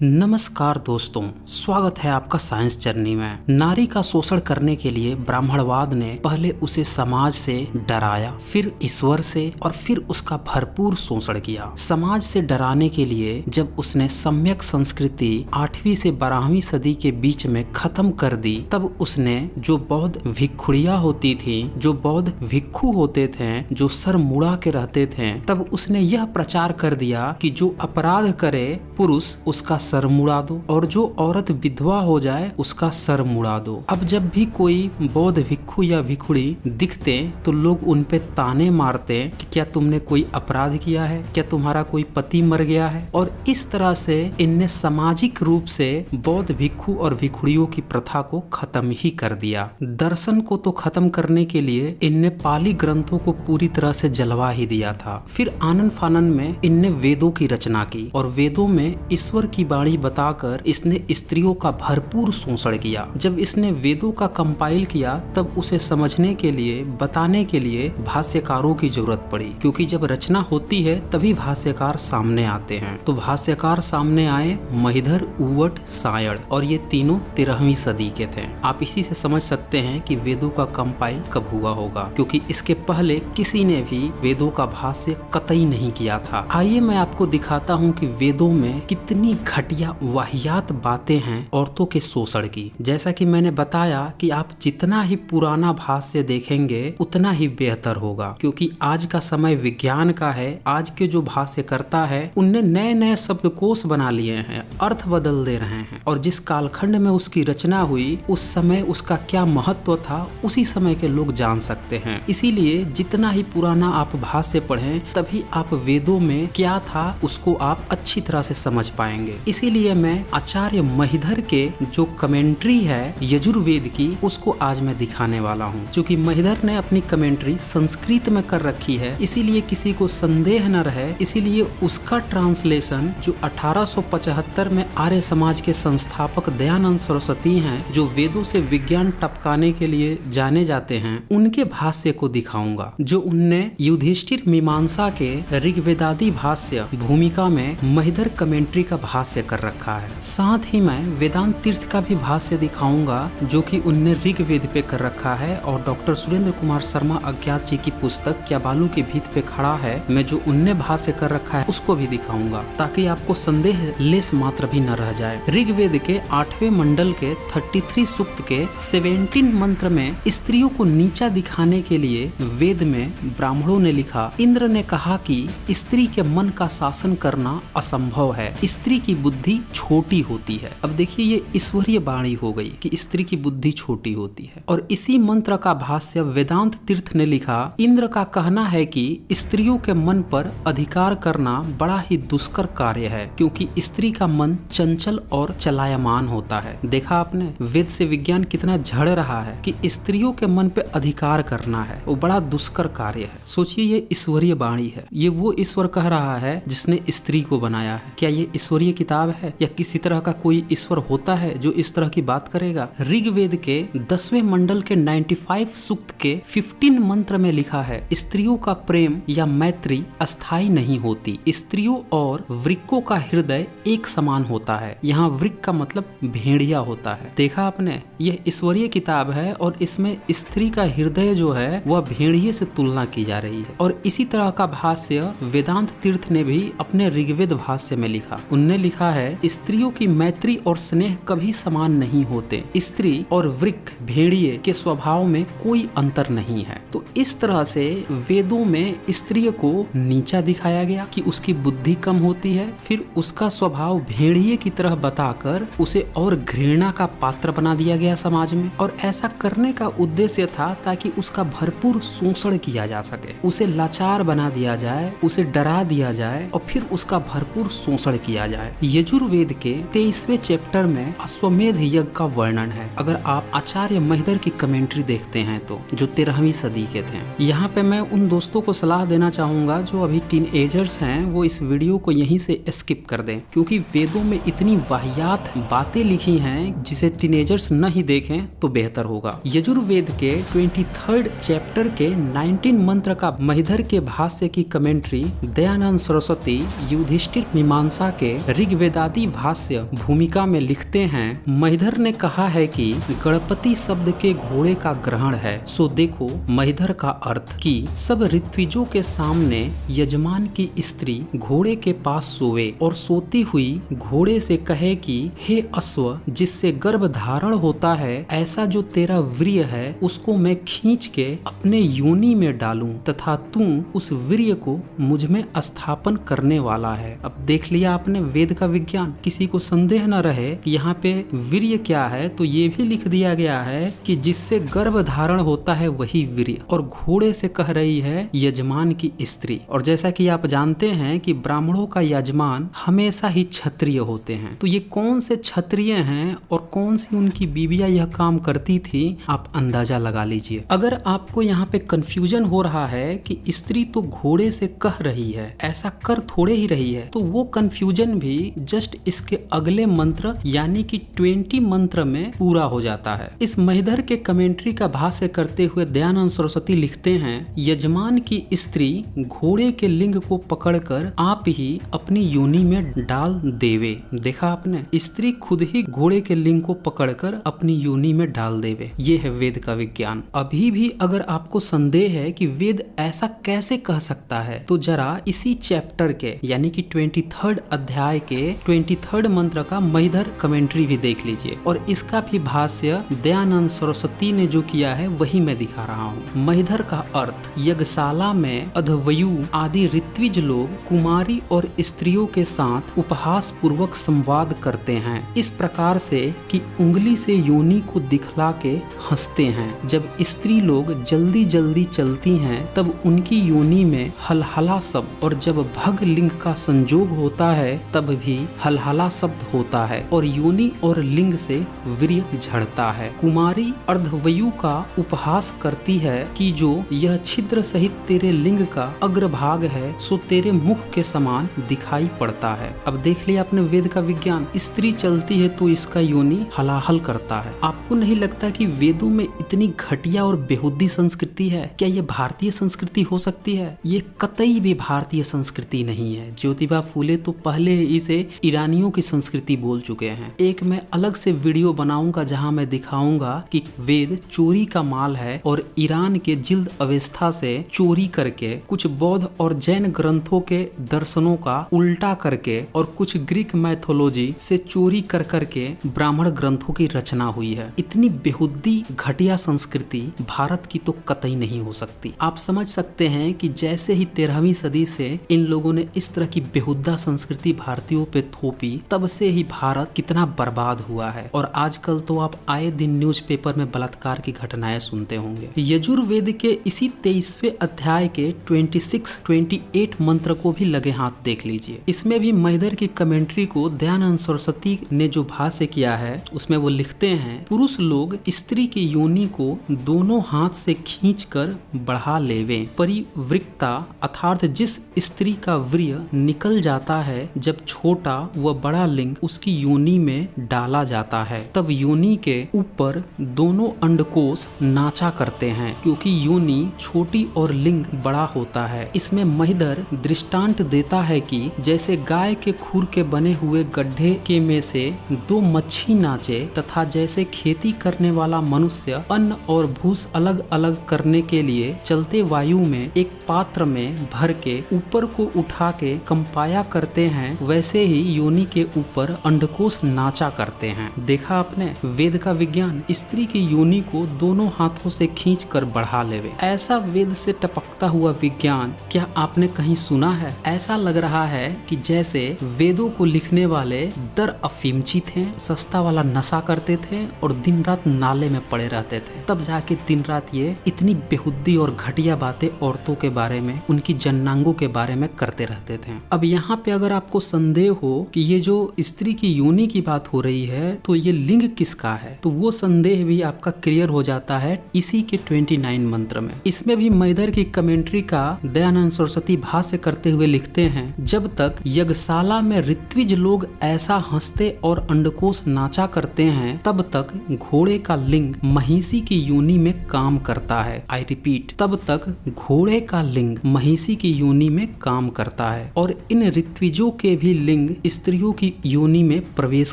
नमस्कार दोस्तों, स्वागत है आपका साइंस जर्नी में। नारी का शोषण करने के लिए ब्राह्मणवाद ने पहले उसे समाज से डराया, फिर ईश्वर से और फिर उसका भरपूर शोषण किया। समाज से डराने के लिए जब उसने सम्यक संस्कृति 8वीं से 12वीं सदी के बीच में खत्म कर दी, तब उसने जो बौद्ध भिक्षुड़ियां होती थी, जो बौद्ध भिक्षु होते थे, जो सर मुड़ा के रहते थे, तब उसने यह प्रचार कर दिया कि जो अपराध करे पुरुष उसका सर मुड़ा दो और जो औरत विधवा हो जाए उसका सर मुड़ा दो। अब जब भी कोई बौद्ध भिक्षु या भिक्षुड़ी दिखते तो लोग उन पे ताने मारते कि क्या तुमने कोई अपराध किया है, क्या तुम्हारा कोई पति मर गया है। और इस तरह से इनने सामाजिक रूप से बौद्ध भिक्षु और भिक्षुड़ियों की प्रथा को खत्म ही कर दिया। दर्शन को तो खत्म करने के लिए इनने पाली ग्रंथों को पूरी तरह से जलवा ही दिया था। फिर आनन फानन में इनने वेदों की रचना की और वेदों में ईश्वर की वाणी बताकर इसने स्त्रियों का भरपूर शोषण किया। जब इसने वेदों का कंपाइल किया तब उसे समझने के लिए, बताने के लिए भाष्यकारों की जरूरत पड़ी, क्योंकि जब रचना होती है तभी भाष्यकार सामने आते हैं। तो भाष्यकार सामने आए महिधर, उवट, सायण, और ये तीनों 13वीं सदी के थे। आप इसी से समझ सकते हैं कि वेदों का कंपाइल कब हुआ होगा, क्योंकि इसके पहले किसी ने भी वेदों का भाष्य कतई नहीं किया था। आइए मैं आपको दिखाता हूँ कि वेदों में कितनी घटिया वाहियात बातें हैं औरतों के शोषण की। जैसा कि मैंने बताया कि आप जितना ही पुराना भाष्य देखेंगे उतना ही बेहतर होगा, क्योंकि आज का समय विज्ञान का है। आज के जो भाष्य करता है उनने नए नए शब्दकोश बना लिए हैं, अर्थ बदल दे रहे हैं, और जिस कालखंड में उसकी रचना हुई उस समय उसका क्या महत्व था उसी समय के लोग जान सकते हैं। इसीलिए जितना ही पुराना आप भाष्य पढ़ें तभी आप वेदों में क्या था उसको आप अच्छी तरह से समझ पाएंगे। इसीलिए मैं आचार्य महिधर के जो कमेंट्री है यजुर्वेद की उसको आज मैं दिखाने वाला हूँ। क्योंकि महिधर ने अपनी कमेंट्री संस्कृत में कर रखी है, इसीलिए किसी को संदेह न रहे, इसीलिए उसका ट्रांसलेशन जो 1875 में आर्य समाज के संस्थापक दयानंद सरस्वती हैं, जो वेदों से विज्ञान टपकाने के लिए जाने जाते हैं, उनके भाष्य को दिखाऊंगा। जो उनने युधिष्ठिर मीमांसा के ऋग्वेदादि भाष्य भूमिका में महिधर कमेंट्री का भाष्य कर रखा है। साथ ही मैं वेदांत तीर्थ का भी भाष्य दिखाऊंगा जो कि उनने ऋग्वेद पे कर रखा है, और डॉक्टर सुरेंद्र कुमार शर्मा अज्ञात जी की पुस्तक क्या बालू के भीत पे खड़ा है मैं जो उनने भाष्य कर रखा है उसको भी दिखाऊंगा, ताकि आपको संदेह लेस मात्र भी न रह जाए। ऋग्वेद के 8वें मंडल के 33 सूक्त के 17 मंत्र में स्त्रियों को नीचा दिखाने के लिए वेद में ब्राह्मणों ने लिखा, इंद्र ने कहा कि स्त्री के मन का शासन करना असंभव है, स्त्री की बुद्धि छोटी होती है। अब देखिए ये ईश्वरीय वाणी हो गई कि स्त्री की बुद्धि छोटी होती है। और इसी मंत्र का भाष्य वेदांत तीर्थ ने लिखा, इंद्र का कहना है कि स्त्रियों के मन पर अधिकार करना बड़ा ही दुष्कर कार्य है, क्योंकि स्त्री का मन चंचल और चलायमान होता है। देखा आपने वेद से विज्ञान कितना झड़ रहा है कि स्त्रियों के मन पे अधिकार करना है वो बड़ा दुष्कर कार्य है। सोचिए ये ईश्वरीय वाणी है, ये वो ईश्वर कह रहा है जिसने स्त्री को बनाया है। क्या ये ईश्वरीय किताब है या किसी तरह का कोई ईश्वर होता है जो इस तरह की बात करेगा? ऋग्वेद के 10वें मंडल के 95 सूक्त के 15 मंत्र में लिखा है, स्त्रियों का प्रेम या मैत्री अस्थाई नहीं होती, स्त्रियों और वृक्कों का हृदय एक समान होता है। यहाँ वृक्क का मतलब भेड़िया होता है। देखा आपने, यह ईश्वरीय किताब है और इसमें स्त्री का हृदय जो है वह भेड़िए से तुलना की जा रही है। और इसी तरह का भाष्य वेदांत तीर्थ ने भी अपने ऋग्वेद भाष्य में लिखा। उनने लिखा है, स्त्रियों की मैत्री और स्नेह कभी समान नहीं होते, स्त्री और वृक्क भेड़िए के स्वभाव में कोई अंतर नहीं है। तो इस तरह से वेदों में स्त्री को नीचा दिखाया गया कि उसकी बुद्धि कम होती है, फिर उसका स्वभाव भेड़िए की तरह बताकर उसे और घृणा का पात्र बना दिया गया समाज में। और ऐसा करने का उद्देश्य था ताकि उसका भरपूर शोषण किया जा सके, उसे लाचार बना दिया जाए, उसे डरा दिया जाए और फिर उसका भरपूर शोषण किया जाए। यजुर्वेद के 23वें चैप्टर में अश्वमेध यज्ञ का वर्णन है। अगर आप आचार्य महिधर की कमेंट्री देखते हैं तो, जो 13वीं सदी के थे। यहाँ पे मैं उन दोस्तों को सलाह देना चाहूंगा जो अभी टीनएजर्स हैं, वो इस वीडियो को यहीं से स्किप कर दें, क्योंकि वेदों में इतनी वाहियात बातें लिखी हैं जिसे टीनेजर्स न ही देखें तो बेहतर होगा। यजुर्वेद के 23rd चैप्टर के 19 मंत्र का महिधर के भाष्य की कमेंट्री दयानंद सरस्वती युधिष्ठिर मीमांसा के ऋग्वेद वेदादी भाष्य भूमिका में लिखते हैं, महिधर ने कहा है कि गणपति शब्द के घोड़े का ग्रहण है, सो देखो महिधर का अर्थ कि सब ऋत्विजों के सामने यजमान की स्त्री घोड़े के पास सोवे और सोती हुई घोड़े से कहे कि हे अश्व, जिससे गर्भ धारण होता है, ऐसा जो तेरा वीर्य है उसको मैं खींच के अपने योनि में डालूं तथा तू उस वीर्य को मुझ में स्थापन करने वाला है। अब देख लिया आपने वेद का विज्ञान। किसी को संदेह न रहे कि यहाँ पे वीर्य क्या है, तो ये भी लिख दिया गया है कि जिससे गर्भ धारण होता है वही वीर्य, और घोड़े से कह रही है यजमान की स्त्री। और जैसा कि आप जानते हैं कि ब्राह्मणों का यजमान हमेशा ही क्षत्रिय होते हैं, तो ये कौन से क्षत्रिय हैं और कौन सी उनकी बीवियां यह काम करती थी, आप अंदाजा लगा लीजिए। अगर आपको यहाँ पे कंफ्यूजन हो रहा है कि स्त्री तो घोड़े से कह रही है, ऐसा कर थोड़े ही रही है, तो वो कंफ्यूजन भी जस्ट इसके अगले मंत्र यानी कि 20 मंत्र में पूरा हो जाता है। इस महिधर के कमेंट्री का भाष्य करते हुए दयानंद सरस्वती लिखते हैं, यजमान की स्त्री घोड़े के लिंग को पकड़कर आप ही अपनी योनि में डाल देवे। देखा आपने, स्त्री खुद ही घोड़े के लिंग को पकड़कर अपनी योनि में डाल देवे। ये है वेद का विज्ञान। अभी भी अगर आपको संदेह है कि वेद ऐसा कैसे कह सकता है, तो जरा इसी चैप्टर के यानी कि 23rd अध्याय के 23rd मंत्र का महिधर कमेंट्री भी देख लीजिए, और इसका भी भाष्य दयानंद सरस्वती ने जो किया है वही मैं दिखा रहा हूँ। महिधर का अर्थ, यज्ञशाला में अधवयु आदि ऋत्विज लोग कुमारी और स्त्रियों के साथ उपहास पूर्वक संवाद करते हैं, इस प्रकार से कि उंगली से योनि को दिखला के हंसते हैं। जब स्त्री लोग जल्दी जल्दी चलती हैं तब उनकी योनि में हलहला शब्द, और जब भग लिंग का संजोग होता है तब भी हलहला शब्द होता है, और योनि और लिंग से वीर्य झड़ता है। कुमारी अर्धवयु का उपहास करती है कि जो यह छिद्र सहित तेरे लिंग का अग्रभाग है सो तेरे मुख के समान दिखाई पड़ता है। अब देख लिया अपने वेद का विज्ञान। स्त्री चलती है तो इसका योनि हलाहल करता है। आपको नहीं लगता कि वेदों में इतनी घटिया और बेहुदी संस्कृति है? क्या ये भारतीय संस्कृति हो सकती है? ये कतई भी भारतीय संस्कृति नहीं है। ज्योतिबा फूले तो पहले इसे ईरानियों की संस्कृति बोल चुके हैं। एक मैं अलग से वीडियो बनाऊंगा जहां मैं दिखाऊंगा कि वेद चोरी का माल है, और ईरान के जिल्द अवस्था से चोरी करके कुछ बौद्ध और जैन ग्रंथों के दर्शनों का उल्टा करके और कुछ ग्रीक मैथोलॉजी से चोरी कर करके ब्राह्मण ग्रंथों की रचना हुई है। इतनी बेहुदी घटिया संस्कृति भारत की तो कतई नहीं हो सकती। आप समझ सकते हैं कि जैसे ही 13वीं सदी से इन लोगों ने इस तरह की बेहुदा संस्कृति भारतीयों पे थोपी, तब से ही भारत कितना बर्बाद हुआ है। और आजकल तो आप आए दिन न्यूज़पेपर में बलात्कार की घटनाएं सुनते होंगे। यजुर्वेद के इसी 23वें अध्याय के 26-28 मंत्र को भी लगे हाथ देख लीजिए। इसमें भी महिधर की कमेंट्री को दयानंद सरस्वती ने जो भाष्य किया है उसमें वो लिखते हैं, पुरुष लोग स्त्री की योनि को दोनों हाथ से खींचकर बढ़ा लेवे। परिवृक्ता अर्थात जिस स्त्री का वीर्य निकल जाता है जब छोटा व बड़ा लिंग उसकी योनि में डाला जाता है, तब योनि के ऊपर दोनों अंडकोश नाचा करते हैं, क्योंकि योनि छोटी और लिंग बड़ा होता है। इसमें महिधर दृष्टांत देता है कि जैसे गाय के खुर के बने हुए गड्ढे के में से दो मच्छी नाचे, तथा जैसे खेती करने वाला मनुष्य अन्न और भूस अलग अलग करने के लिए चलते वायु में एक पात्र में भर के ऊपर को उठा के कंपाया करते हैं, वैसे ही योनि के ऊपर अंडकोश नाचा करते हैं। देखा आपने वेद का विज्ञान। स्त्री की योनि को दोनों हाथों से खींच कर बढ़ा लेवे। ऐसा वेद से टपकता हुआ विज्ञान क्या आपने कहीं सुना है? ऐसा लग रहा है कि जैसे वेदों को लिखने वाले दर अफीमची थे, सस्ता वाला नशा करते थे और दिन रात नाले में पड़े रहते थे, तब जाके दिन रात ये इतनी बेहुद्दी और घटिया बातें औरतों के बारे में, उनकी जन्नांगों के बारे में करते रहते थे। अब यहाँ पे अगर आपको संदेह हो कि ये जो स्त्री की योनि की बात हो रही है तो ये लिंग किसका है, तो वो संदेह भी आपका क्लियर हो जाता है इसी के 29 मंत्र में। इसमें भी महिधर की कमेंट्री का दयानंद सरस्वती भाष्य करते हुए लिखते हैं, जब तक यज्ञशाला में ऋत्विज लोग ऐसा हंसते और अंडकोश नाचा करते हैं, तब तक घोड़े का लिंग महिषी की योनि में काम करता है। आई रिपीट, तब तक घोड़े का लिंग महिषी की योनि में काम करता है, और इन ऋत्विजों के भी लिंग लिंग स्त्रियों की योनि में प्रवेश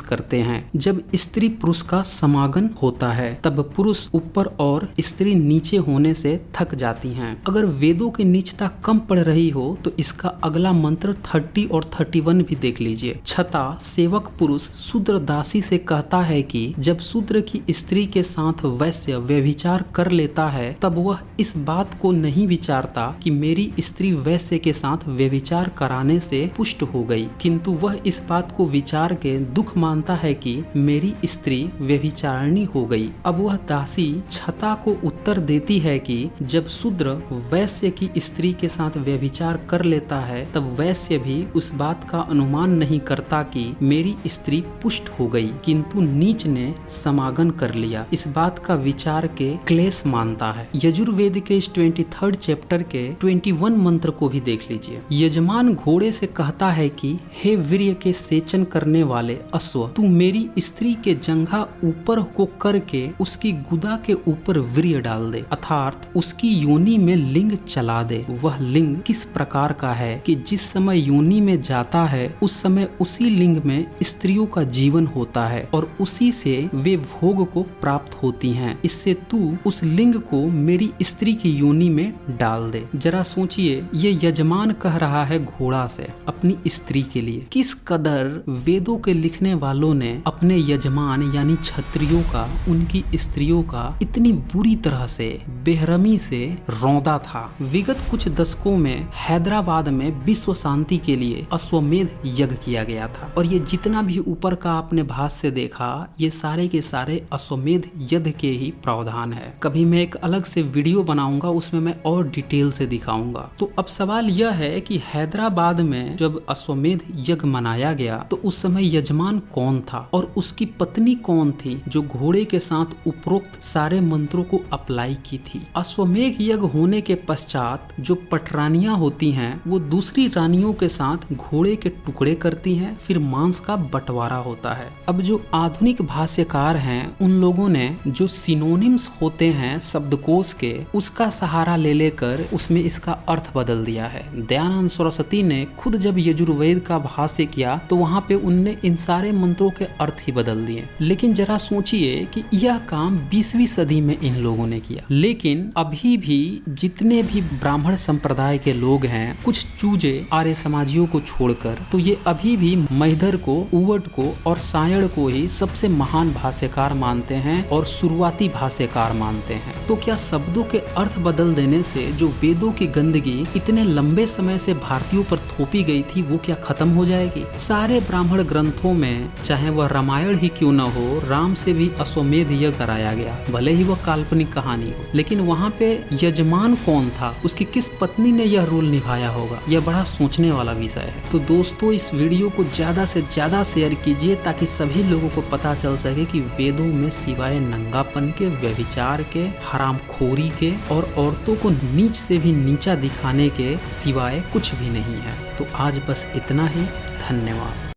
करते हैं। जब स्त्री पुरुष का समागम होता है तब पुरुष ऊपर और स्त्री नीचे होने से थक जाती हैं। अगर वेदों की नीचता कम पड़ रही हो तो इसका अगला मंत्र 30 और 31 भी देख लीजिए। छता सेवक पुरुष शूद्र दासी से कहता है कि जब शूद्र की स्त्री के साथ वैश्य व्यभिचार कर लेता है तब वह इस बात को नहीं विचारता कि मेरी स्त्री वैश्य के साथ व्यभिचार कराने से पुष्ट हो गई, किंतु वह इस बात को विचार के दुख मानता है कि मेरी स्त्री व्यभिचारिणी हो गई। अब वह दासी छता को उत्तर देती है कि जब शूद्र वैश्य की स्त्री के साथ व्यभिचार कर लेता है तब वैश्य भी उस बात का अनुमान नहीं करता कि मेरी स्त्री पुष्ट हो गई, किंतु नीच ने समागम कर लिया। इस बात का विचार के क्लेश मानता है। यजुर्वेद के इस 23rd चैप्टर के 21 मंत्र को भी देख लीजिए। यजमान घोड़े से कहता है कि हे वीर्य के सेचन करने वाले अश्व, तू मेरी स्त्री के जंघा ऊपर को करके उसकी गुदा के ऊपर वीर्य डाल दे, अर्थात उसकी योनि में लिंग चला दे। वह लिंग किस प्रकार का है कि जिस समय योनि में जाता है उस समय उसी लिंग में स्त्रियों का जीवन होता है और उसी से वे भोग को प्राप्त होती हैं। इससे तू उस लिंग को मेरी स्त्री की योनि में डाल दे। जरा सोचिए, ये यजमान कह रहा है घोड़ा से अपनी स्त्री के लिए। किस कदर वेदों के लिखने वालों ने अपने यजमान यानी क्षत्रियों का, उनकी स्त्रियों का इतनी बुरी तरह से बेरहमी से रौंदा था। विगत कुछ दशकों में हैदराबाद में विश्व शांति के लिए अश्वमेध यज्ञ किया गया था और ये जितना भी ऊपर का आपने भाष्य देखा ये सारे के सारे अश्वमेध यज्ञ के ही प्रावधान है। कभी मैं एक अलग से वीडियो बनाऊंगा, उसमें मैं और डिटेल से दिखाऊंगा। तो अब सवाल यह है कि हैदराबाद में जब अश्वमेध यज्ञ मनाया गया तो उस समय यजमान कौन था और उसकी पत्नी कौन थी जो घोड़े के साथ उपरोक्त सारे मंत्रों को अप्लाई की थी। अश्वमेध यज्ञ होने के पश्चात जो पटरानियां होती हैं वो दूसरी रानियों के साथ घोड़े के टुकड़े करती हैं, फिर मांस का बंटवारा होता है। अब जो आधुनिक भाष्यकार हैं उन लोगों ने जो सिनोनिम्स होते हैं शब्दकोश के उसका सहारा ले लेकर उसमें इसका अर्थ बदल दिया है। दयानंद सरस्वती ने खुद जब यजुर्वेद का भाष्य किया तो वहाँ पे उनने इन सारे मंत्रों के अर्थ ही बदल दिए। लेकिन जरा सोचिए कि यह काम 20वीं सदी में इन लोगों ने किया, लेकिन अभी भी जितने भी ब्राह्मण संप्रदाय के लोग हैं, कुछ चूजे आर्य समाजियों को छोड़कर, तो ये अभी भी महिधर को, उवट को और सायण को ही सबसे महान भाष्यकार मानते हैं और शुरुआती भाष्यकार मानते हैं। तो क्या शब्दों के अर्थ बदल देने से जो वेदों की गंदगी इतने लंबे समय से भारतीयों पर थोपी गई थी वो क्या खत्म हो जाएगी? सारे ब्राह्मण ग्रंथों में, चाहे वह रामायण ही क्यों न हो, राम से भी अश्वमेध यज्ञ कराया गया, भले ही वह काल्पनिक कहानी हो, लेकिन वहाँ पे यजमान कौन था, उसकी किस पत्नी ने यह रोल निभाया होगा, यह बड़ा सोचने वाला विषय है। तो दोस्तों इस वीडियो को ज्यादा से ज्यादा शेयर कीजिए ताकि सभी लोगों को पता चल सके कि वेदों में सिवाय नंगापन के, व्यभिचार के, हरामखोरी के और औरतों को नीच से भी नीचा दिखाने के सिवाय कुछ भी नहीं है। तो आज बस इतना ही। धन्यवाद।